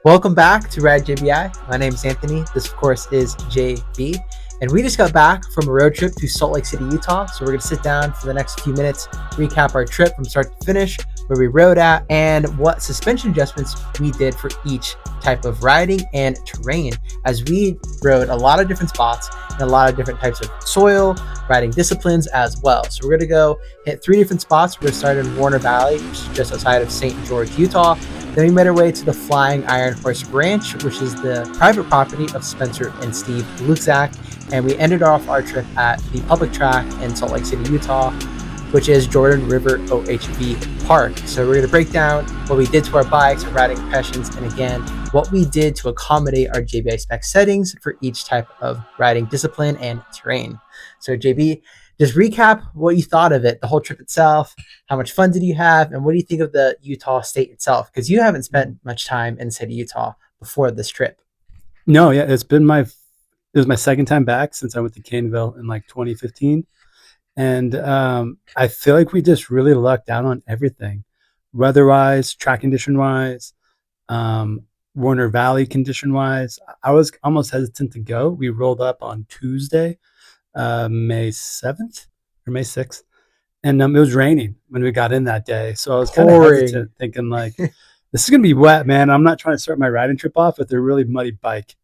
Welcome back to Ride JBI. My name is Anthony. This, of course, is JB. And we just got back from a road trip to Salt Lake City, Utah. So we're going to sit down for the next few minutes, recap our trip from start to finish, where we rode at, and what suspension adjustments we did for each type of riding and terrain, as we rode a lot of different spots and a lot of different types of soil, riding disciplines as well. So we're going to go hit 3 different spots. We're going to start in Warner Valley, which is just outside of St. George, Utah. Then we made our way to the Flying Iron Horse Ranch, which is the private property of Spencer and Steve Luxak. And we ended off our trip at the public track in Salt Lake City, Utah, which is Jordan River OHV Park. So we're going to break down what we did to our bikes, our riding impressions, and again, what we did to accommodate our JBI spec settings for each type of riding discipline and terrain. So JB, just recap what you thought of it, the whole trip itself. How much fun did you have? And what do you think of the Utah state itself? Because you haven't spent much time in the state of Utah before this trip. No, yeah, it was my second time back since I went to Caneville in like 2015. And I feel like we just really lucked out on everything. Weather-wise, track condition-wise, Warner Valley condition-wise. I was almost hesitant to go. We rolled up on Tuesday, May 7th or May 6th. And it was raining when we got in that day. So I was kind of hesitant, thinking like, this is going to be wet, man. I'm not trying to start my riding trip off with a really muddy bike.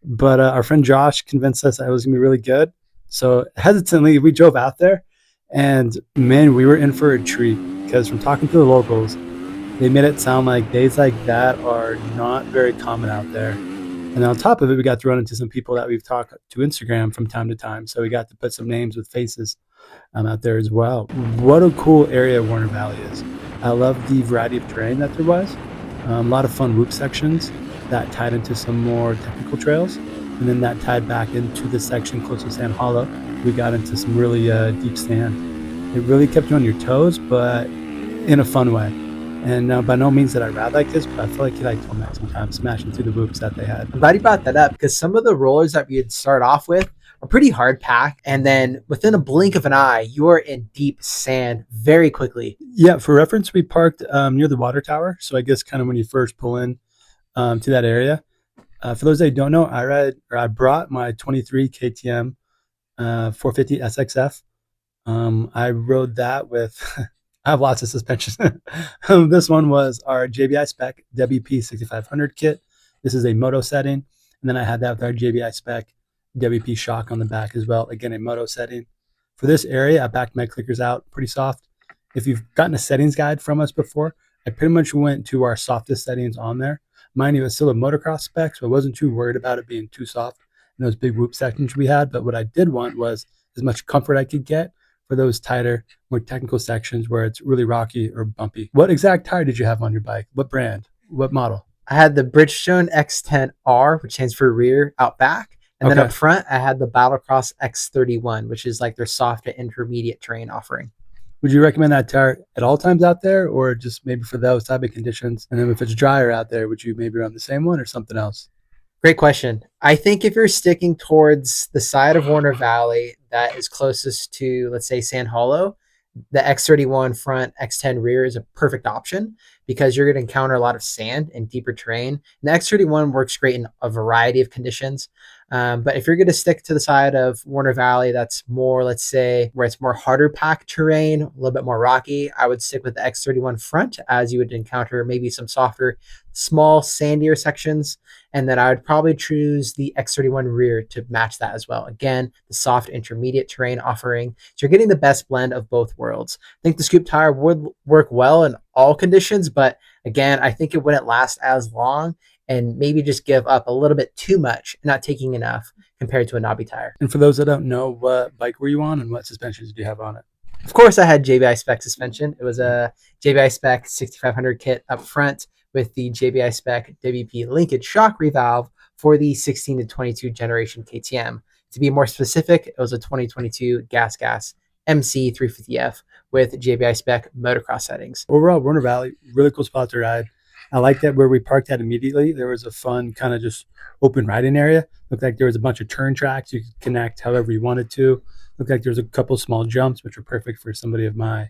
But our friend Josh convinced us that it was going to be really good. So hesitantly, we drove out there. And man, we were in for a treat, because from talking to the locals, they made it sound like days like that are not very common out there. And on top of it, we got to run into some people that we've talked to Instagram from time to time. So we got to put some names with faces out there as well. What a cool area Warner Valley is. I love the variety of terrain that there was. A lot of fun loop sections that tied into some more technical trails. And then that tied back into the section close to Sand Hollow. We got into some really deep sand. It really kept you on your toes, but in a fun way. And by no means did I ride like this, but I feel like you like Tomac sometimes, smashing through the loops that they had. I'm glad you brought that up, because some of the rollers that we would start off with are pretty hard packed. And then within a blink of an eye, you're in deep sand very quickly. Yeah, for reference, we parked near the water tower. So I guess kind of when you first pull in to that area. For those that don't know, I brought my 23 KTM 450 SXF. I rode that with, I have lots of suspensions. This one was our JBI spec WP 6500 kit. This is a moto setting. And then I had that with our JBI spec WP shock on the back as well. Again, a moto setting. For this area, I backed my clickers out pretty soft. If you've gotten a settings guide from us before, I pretty much went to our softest settings on there. Mind you, it was still a motocross spec, so I wasn't too worried about it being too soft in those big whoop sections we had. But what I did want was as much comfort I could get for those tighter, more technical sections where it's really rocky or bumpy. What exact tire did you have on your bike? What brand? What model? I had the Bridgestone X10R, which stands for rear out back. And then up front, I had the Battlecross X31, which is like their soft and intermediate terrain offering. Would you recommend that tire at all times out there, or just maybe for those type of conditions? And then if it's drier out there, would you maybe run the same one or something else? Great question. I think if you're sticking towards the side of Warner Valley that is closest to, let's say, Sand Hollow, the X31 front, X10 rear is a perfect option, because you're going to encounter a lot of sand and deeper terrain. And the X31 works great in a variety of conditions. But if you're going to stick to the side of Warner Valley, that's more, let's say, where it's more harder packed terrain, a little bit more rocky, I would stick with the X31 front, as you would encounter maybe some softer, small, sandier sections. And then I would probably choose the X31 rear to match that as well. Again, the soft intermediate terrain offering. So you're getting the best blend of both worlds. I think the scoop tire would work well in all conditions, but again, I think it wouldn't last as long, and maybe just give up a little bit too much, not taking enough compared to a knobby tire. And for those that don't know, what bike were you on and what suspensions do you have on it? Of course, I had JBI spec suspension. It was a JBI spec 6500 kit up front with the JBI spec WP linkage shock revalve for the 16 to 22 generation KTM. To be more specific, it was a 2022 Gas MC 350F with JBI spec motocross settings. Overall, Warner Valley, really cool spot to ride. I like that where we parked at immediately, there was a fun kind of just open riding area. Looked like there was a bunch of turn tracks you could connect however you wanted to. Looked like there was a couple small jumps, which were perfect for somebody of my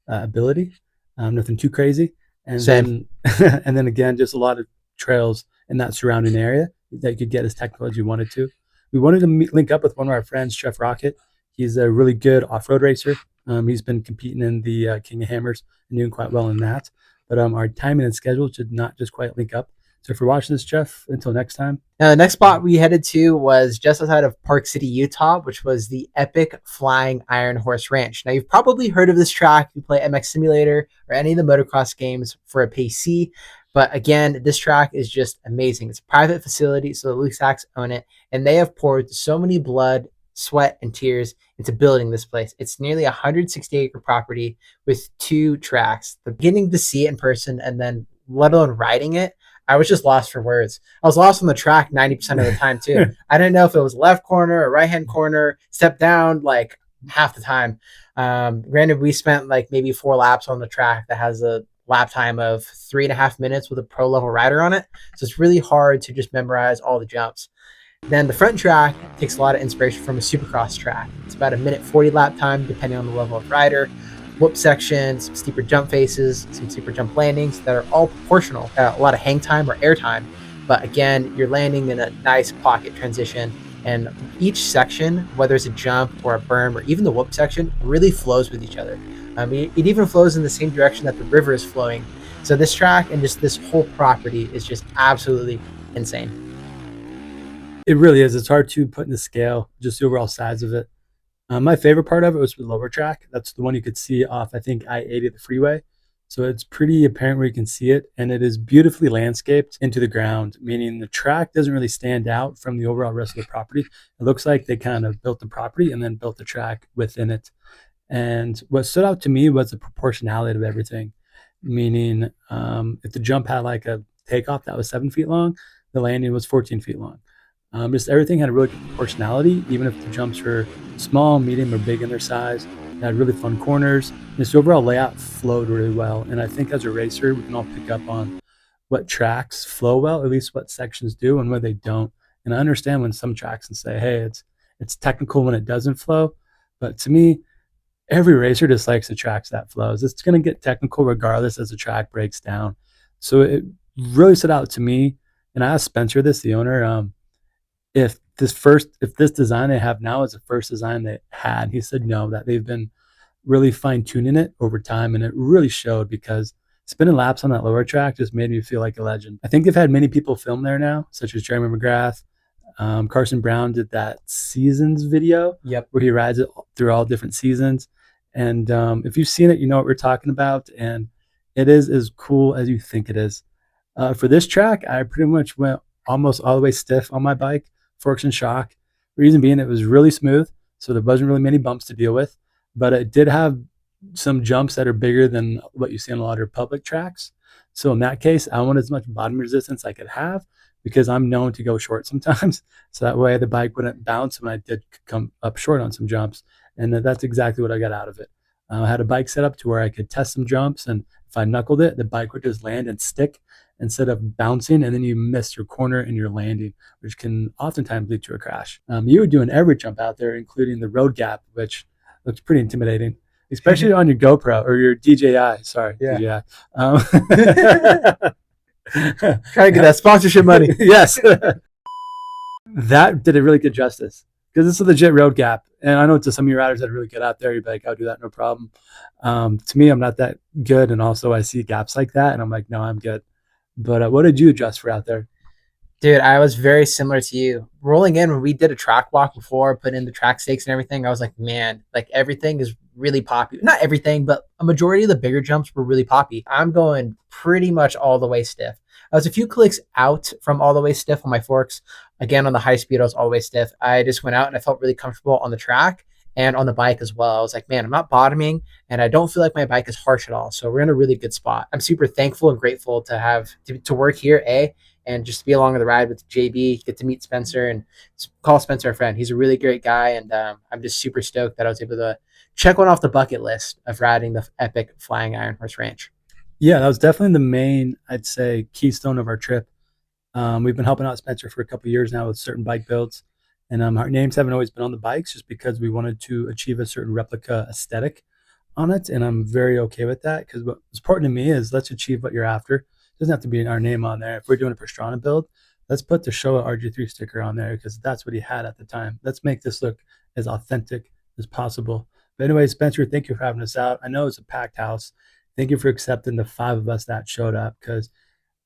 ability. Nothing too crazy. And then again, just a lot of trails in that surrounding area that you could get as technical as you wanted to. We wanted to link up with one of our friends, Jeff Rocket. He's a really good off-road racer. He's been competing in the King of Hammers and doing quite well in that. But our timing and schedule should not just quite link up. So if you're watching this, Jeff, until next time. Now, the next spot we headed to was just outside of Park City, Utah, which was the Epic Flying Iron Horse Ranch. Now, you've probably heard of this track if you play MX Simulator or any of the motocross games for a PC. But again, this track is just amazing. It's a private facility, so the Lusaks own it, and they have poured so many blood, sweat, and tears into building this place. It's nearly a 160-acre property with 2 tracks. The beginning to see it in person and then let alone riding it, I was just lost for words. I was lost on the track 90% of the time too. I didn't know if it was left corner or right hand corner, step down like half the time. Granted, we spent like maybe 4 laps on the track that has a lap time of 3.5 minutes with a pro level rider on it. So it's really hard to just memorize all the jumps. Then the front track takes a lot of inspiration from a supercross track. It's about a minute 40 lap time, depending on the level of rider. Whoop sections, some steeper jump faces, some steeper jump landings that are all proportional. A lot of hang time or air time. But again, you're landing in a nice pocket transition. And each section, whether it's a jump or a berm or even the whoop section, really flows with each other. It even flows in the same direction that the river is flowing. So this track and just this whole property is just absolutely insane. It really is. It's hard to put in the scale, just the overall size of it. My favorite part of it was the lower track. That's the one you could see off, I think, I-80, the freeway. So it's pretty apparent where you can see it. And it is beautifully landscaped into the ground, meaning the track doesn't really stand out from the overall rest of the property. It looks like they kind of built the property and then built the track within it. And what stood out to me was the proportionality of everything, meaning if the jump had like a takeoff that was 7 feet long, the landing was 14 feet long. Just everything had a really good proportionality, even if the jumps were small, medium, or big in their size. They had really fun corners. This overall layout flowed really well. And I think as a racer, we can all pick up on what tracks flow well, at least what sections do and what they don't. And I understand when some tracks can say, hey, it's technical when it doesn't flow. But to me, every racer just likes the tracks that flows. It's going to get technical regardless as the track breaks down. So it really stood out to me. And I asked Spencer this, the owner, if this design they have now is the first design they had. He said no, that they've been really fine-tuning it over time, and it really showed because spinning laps on that lower track just made me feel like a legend. I think they've had many people film there now, such as Jeremy McGrath. Carson Brown did that seasons video where he rides it through all different seasons. And if you've seen it, you know what we're talking about, and it is as cool as you think it is. For this track, I pretty much went almost all the way stiff on my bike, forks and shock. Reason being, it was really smooth, so there wasn't really many bumps to deal with, but it did have some jumps that are bigger than what you see on a lot of public tracks. So in that case, I wanted as much bottom resistance I could have because I'm known to go short sometimes. So that way the bike wouldn't bounce when I did come up short on some jumps. And that's exactly what I got out of it. I had a bike set up to where I could test some jumps, and if I knuckled it, the bike would just land and stick instead of bouncing, and then you miss your corner and your landing, which can oftentimes lead to a crash. You were doing every jump out there, including the road gap, which looks pretty intimidating, especially on your GoPro or your DJI. Sorry, DJI. Trying to get that sponsorship money. Yes. That did a really good justice because it's a legit road gap. And I know to some of your riders that are really good out there, you're like, I'll do that, no problem. To me, I'm not that good. And also I see gaps like that and I'm like, no, I'm good. But what did you adjust for out there? Dude, I was very similar to you. Rolling in when we did a track walk before, put in the track stakes and everything, I was like, man, like everything is really poppy. Not everything, but a majority of the bigger jumps were really poppy. I'm going pretty much all the way stiff. I was a few clicks out from all the way stiff on my forks. Again, on the high speed, I was all the way stiff. I just went out and I felt really comfortable on the track and on the bike as well. I was like, man, I'm not bottoming and I don't feel like my bike is harsh at all. So we're in a really good spot. I'm super thankful and grateful to have to work here, and just to be along on the ride with JB, get to meet Spencer and call Spencer a friend. He's a really great guy. And I'm just super stoked that I was able to check one off the bucket list of riding the Epic Flying Iron Horse Ranch. Yeah, that was definitely the main, I'd say, keystone of our trip. We've been helping out Spencer for a couple of years now with certain bike builds. And our names haven't always been on the bikes just because we wanted to achieve a certain replica aesthetic on it. And I'm very okay with that because what's important to me is let's achieve what you're after. doesn't have to be our name on there. If we're doing a Pastrana build, let's put the Showa RG3 sticker on there because that's what he had at the time. Let's make this look as authentic as possible. But anyway, Spencer, thank you for having us out. I know it's a packed house. Thank you for accepting the 5 of us that showed up, because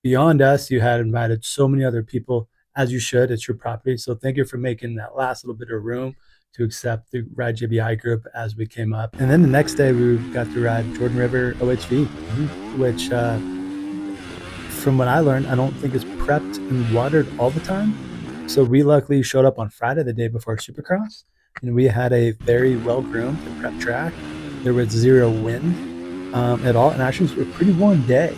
beyond us, you had invited so many other people, as you should. It's your property. So thank you for making that last little bit of room to accept the Ride JBI group as we came up. And then the next day, we got to ride Jordan River OHV, which, from what I learned, I don't think is prepped and watered all the time. So we luckily showed up on Friday, the day before Supercross, and we had a very well-groomed and prepped track. There was zero wind at all, and actually it was a pretty warm day.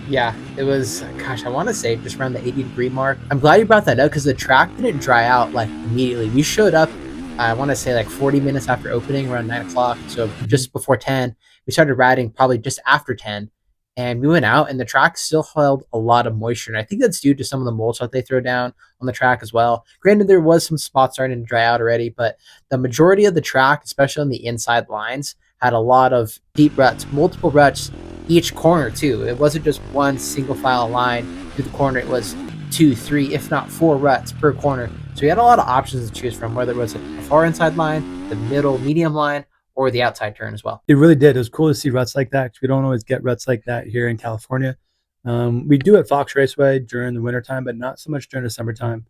Yeah, it was, gosh, I want to say just around the 80-degree mark. I'm glad you brought that up because the track didn't dry out like immediately. We showed up, I want to say like 40 minutes after opening, around 9 o'clock. So just before 10, we started riding probably just after 10. And we went out and the track still held a lot of moisture. And I think that's due to some of the mulch that they throw down on the track as well. Granted, there was some spots starting to dry out already, but the majority of the track, especially on the inside lines, had a lot of deep ruts, multiple ruts each corner too. It wasn't just one single file line through the corner. It was 2, 3, if not 4 ruts per corner. So we had a lot of options to choose from, whether it was a far inside line, the middle, medium line, or the outside turn as well. It really did. It was cool to see ruts like that, because we don't always get ruts like that here in California. We do at Fox Raceway during the wintertime, but not so much during the summertime.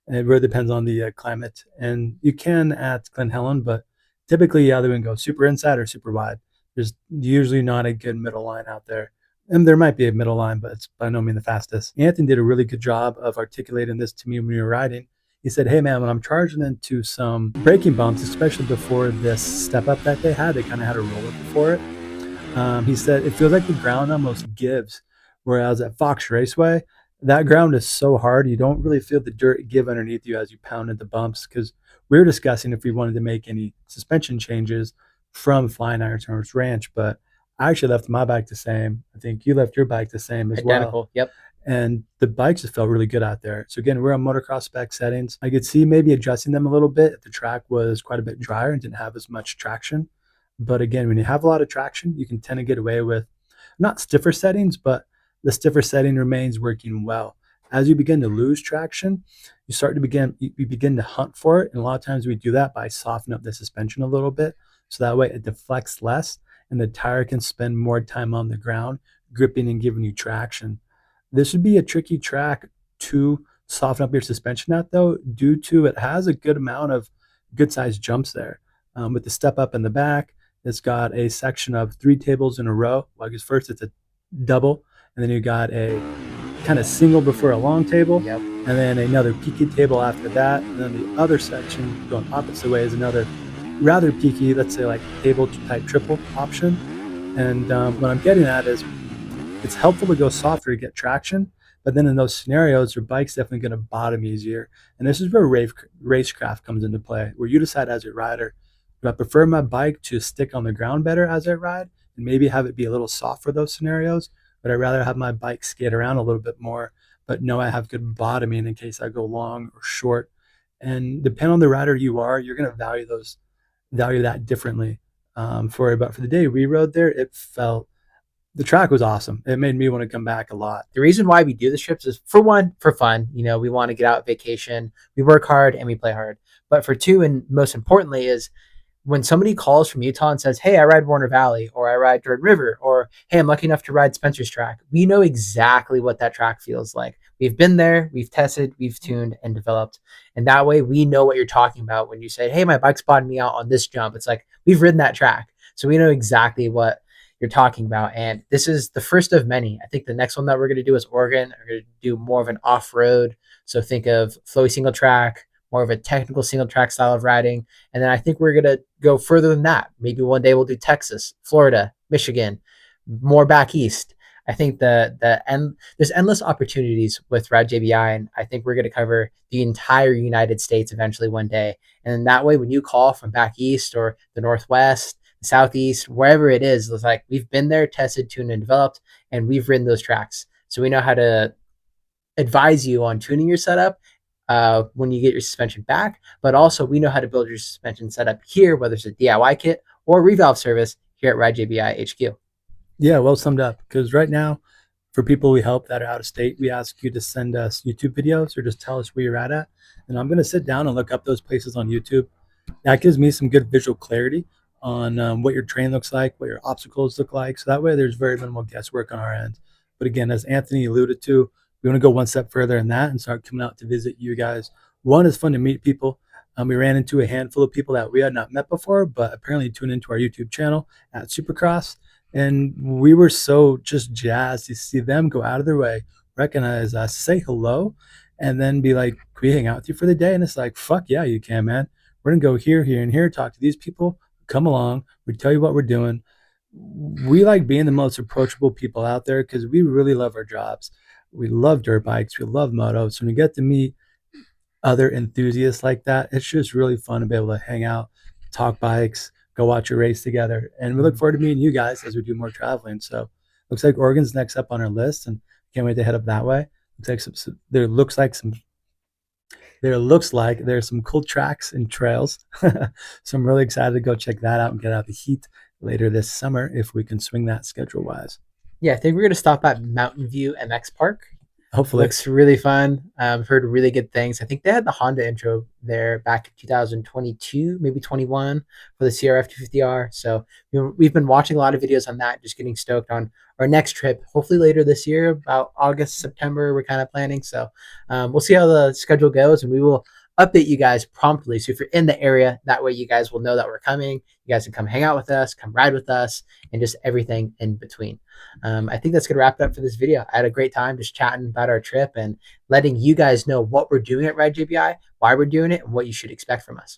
It really depends on the climate. And you can at Glen Helen, but typically you either go super inside or super wide. There's usually not a good middle line out there. And there might be a middle line, but it's by no means the fastest. Anthony did a really good job of articulating this to me when we were riding. He said, hey, man, when I'm charging into some braking bumps, especially before this step up that they kind of had a roller before it. He said, it feels like the ground almost gives. Whereas at Fox Raceway, that ground is so hard, you don't really feel the dirt give underneath you as you pound into bumps. Because we were discussing if we wanted to make any suspension changes from Flying Iron Turns Ranch, but I actually left my bike the same. I think you left your bike the same as Identical, well. yep. And the bikes just felt really good out there. So again, we're on motocross spec settings. I could see maybe adjusting them a little bit if the track was quite a bit drier and didn't have as much traction. But again, when you have a lot of traction, you can tend to get away with not stiffer settings, but the stiffer setting remains working well. As you begin to lose traction, you begin to hunt for it. And a lot of times we do that by softening up the suspension a little bit. So that way it deflects less and the tire can spend more time on the ground, gripping and giving you traction. This would be a tricky track to soften up your suspension at, though, due to it has a good amount of good-sized jumps there. With the step up in the back, it's got a section of 3 tables in a row. Well, I guess first it's a double, and then you got a kind of single before a long table, Yep. and then another peaky table after that. And then the other section going opposite way is another rather peaky, let's say like table type triple option. And what I'm getting at is it's helpful to go softer to get traction, but then in those scenarios, your bike's definitely going to bottom easier. And this is where racecraft comes into play, where you decide as a rider, do I prefer my bike to stick on the ground better as I ride and maybe have it be a little soft for those scenarios? But I'd rather have my bike skate around a little bit more, but know I have good bottoming in case I go long or short. And depending on the rider you are, you're going to value that differently. But for the day we rode there, the track was awesome. It made me want to come back a lot. The reason why we do the trips is, for one, for fun. We want to get out vacation. We work hard and we play hard. But for two, and most importantly, is when somebody calls from Utah and says, hey, I ride Warner Valley, or I ride Jordan River, or hey, I'm lucky enough to ride Spencer's track. We know exactly what that track feels like. We've been there, we've tested, we've tuned and developed. And that way we know what you're talking about when you say, hey, my bike spotted me out on this jump. It's like, we've ridden that track. So we know exactly what you're talking about. And this is the first of many. I think the next one that we're going to do is Oregon. We're going to do more of an off-road. So think of flowy single track, more of a technical single track style of riding. And then I think we're going to go further than that. Maybe one day we'll do Texas, Florida, Michigan, more back east. I think there's endless opportunities with Ride JBI, and I think we're going to cover the entire United States eventually one day. And that way, when you call from back east or the Northwest, Southeast, wherever it is, it's like we've been there, tested, tuned, and developed, and we've ridden those tracks. So we know how to advise you on tuning your setup when you get your suspension back, but also we know how to build your suspension setup here, whether it's a DIY kit or revalve service here at Ride JBI HQ. Yeah, well summed up. Because right now, For people we help that are out of state, we ask you to send us YouTube videos or just tell us where you're at. And I'm going to sit down and look up those places on YouTube. That gives me some good visual clarity on what your train looks like, what your obstacles look like. So that way there's very minimal guesswork on our end. But again, as Anthony alluded to, we want to go one step further in that and start coming out to visit you guys. One, is fun to meet people. We ran into a handful of people that we had not met before, but apparently tuned into our YouTube channel at Supercross. And we were so just jazzed to see them go out of their way, recognize us, say hello, and then be like, can we hang out with you for the day? And it's like, fuck yeah, you can, man. We're going to go here, here, and here, talk to these people, come along. We tell you what we're doing. We like being the most approachable people out there because we really love our jobs. We love dirt bikes. We love motos. So when you get to meet other enthusiasts like that, it's just really fun to be able to hang out, talk bikes, go watch a race together. And we look forward to meeting you guys as we do more traveling. So looks like Oregon's next up on our list, and can't wait to head up that way. There looks like there's some cool tracks and trails. So I'm really excited to go check that out and get out of the heat later this summer if we can swing that schedule wise. Yeah, I think we're going to stop at Mountain View MX Park. Hopefully. Looks really fun. I've heard really good things. I think they had the Honda intro there back in 2022, maybe 21 for the CRF 250R. So we've been watching a lot of videos on that, just getting stoked on our next trip, hopefully later this year, about August, September, we're kind of planning. So we'll see how the schedule goes, and we will update you guys promptly. So if you're in the area, that way you guys will know that we're coming. You guys can come hang out with us, come ride with us, and just everything in between. I think that's going to wrap it up for this video. I had a great time just chatting about our trip and letting you guys know what we're doing at Ride JBI, why we're doing it, and what you should expect from us.